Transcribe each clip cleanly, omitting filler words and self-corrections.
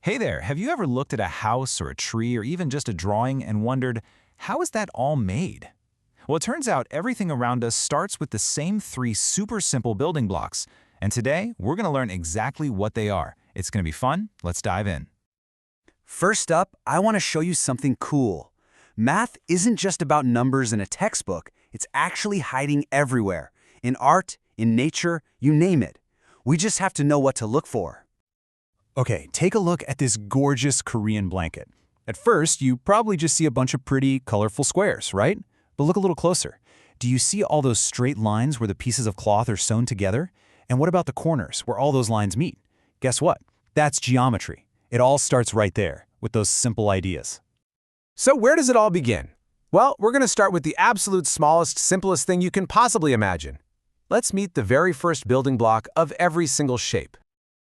Hey there, have you ever looked at a house or a tree or even just a drawing and wondered, how is that all made? Well, it turns out everything around us starts with the same three super simple building blocks. And today, we're going to learn exactly what they are. It's going to be fun. Let's dive in. First up, I want to show you something cool. Math isn't just about numbers in a textbook, it's actually hiding everywhere. In art, in nature, you name it. We just have to know what to look for. Okay, take a look at this gorgeous Korean blanket. At first, you probably just see a bunch of pretty, colorful squares, right? But look a little closer. Do you see all those straight lines where the pieces of cloth are sewn together? And what about the corners, where all those lines meet? Guess what? That's geometry. It all starts right there, with those simple ideas. So where does it all begin? Well, we're going to start with the absolute smallest, simplest thing you can possibly imagine. Let's meet the very first building block of every single shape.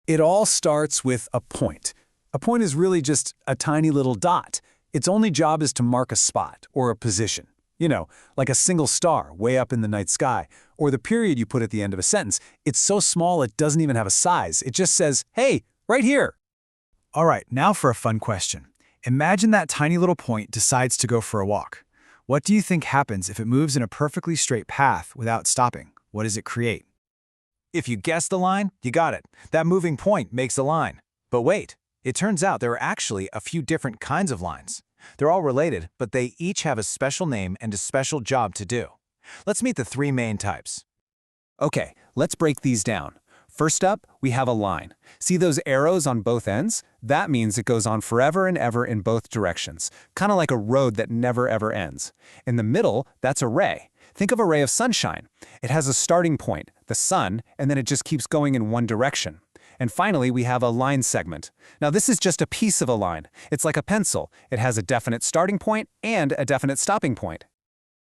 It all starts with a point. A point is really just a tiny little dot. Its only job is to mark a spot or a position. You know, like a single star way up in the night sky, or the period you put at the end of a sentence. It's so small it doesn't even have a size. It just says, hey, right here. All right, now for a fun question. Imagine that tiny little point decides to go for a walk. What do you think happens if it moves in a perfectly straight path without stopping? What does it create? If you guessed the line, you got it. That moving point makes a line. But wait, it turns out there are actually a few different kinds of lines. They're all related, but they each have a special name and a special job to do. Let's meet the three main types. Okay, let's break these down. First up, we have a line. See those arrows on both ends? That means it goes on forever and ever in both directions, kind of like a road that never ever ends. In the middle, that's a ray. Think of a ray of sunshine. It has a starting point, the sun, and then it just keeps going in one direction. And finally, we have a line segment. Now this is just a piece of a line. It's like a pencil. It has a definite starting point and a definite stopping point.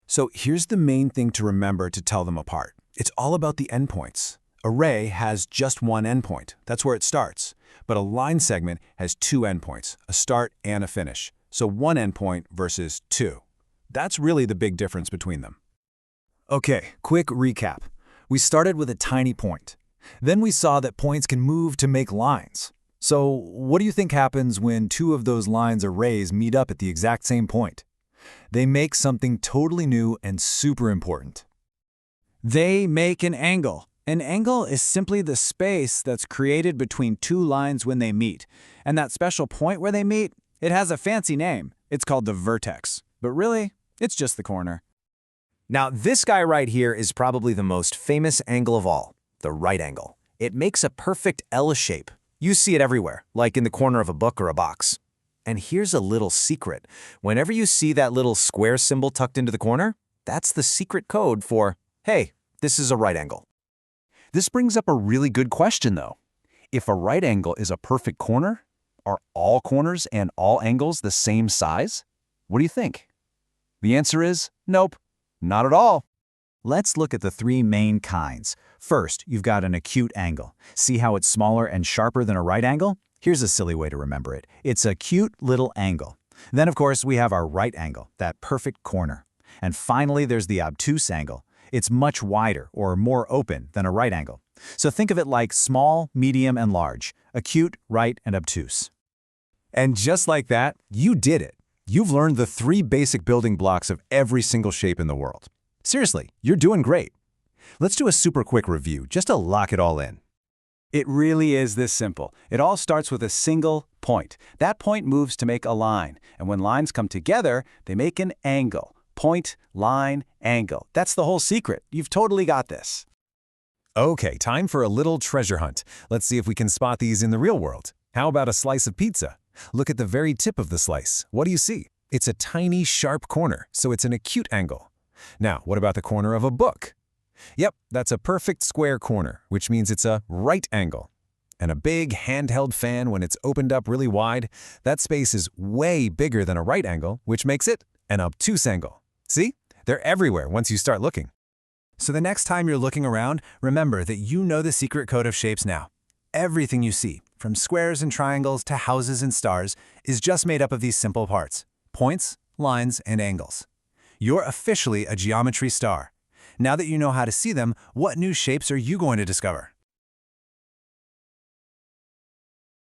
So here's the main thing to remember to tell them apart. It's all about the endpoints. A ray has just one endpoint. That's where it starts. But a line segment has two endpoints, a start and a finish. So one endpoint versus two. That's really the big difference between them. Okay, quick recap. We started with a tiny point. Then we saw that points can move to make lines. So what do you think happens when two of those lines or rays meet up at the exact same point? They make something totally new and super important. They make an angle. An angle is simply the space that's created between two lines when they meet. And that special point where they meet, it has a fancy name. It's called the vertex. But really, it's just the corner. Now, this guy right here is probably the most famous angle of all, the right angle. It makes a perfect L shape. You see it everywhere, like in the corner of a book or a box. And here's a little secret. Whenever you see that little square symbol tucked into the corner, that's the secret code for, hey, this is a right angle. This brings up a really good question, though. If a right angle is a perfect corner, are all corners and all angles the same size? What do you think? The answer is nope, not at all. Let's look at the three main kinds. First, you've got an acute angle. See how it's smaller and sharper than a right angle? Here's a silly way to remember it. It's a cute little angle. Then, of course, we have our right angle, that perfect corner. And finally, there's the obtuse angle. It's much wider or more open than a right angle. So think of it like small, medium, and large, acute, right, and obtuse. And just like that, you did it. You've learned the three basic building blocks of every single shape in the world. Seriously, you're doing great. Let's do a super quick review just to lock it all in. It really is this simple. It all starts with a single point. That point moves to make a line. And when lines come together, they make an angle. Point, line, angle. That's the whole secret. You've totally got this. Okay, time for a little treasure hunt. Let's see if we can spot these in the real world. How about a slice of pizza? Look at the very tip of the slice. What do you see? It's a tiny, sharp corner, so it's an acute angle. Now, what about the corner of a book? Yep, that's a perfect square corner, which means it's a right angle. And a big handheld fan, when it's opened up really wide, that space is way bigger than a right angle, which makes it an obtuse angle. See? They're everywhere once you start looking. So the next time you're looking around, remember that you know the secret code of shapes now. Everything you see, from squares and triangles to houses and stars, is just made up of these simple parts: points, lines, and angles. You're officially a geometry star. Now that you know how to see them, what new shapes are you going to discover?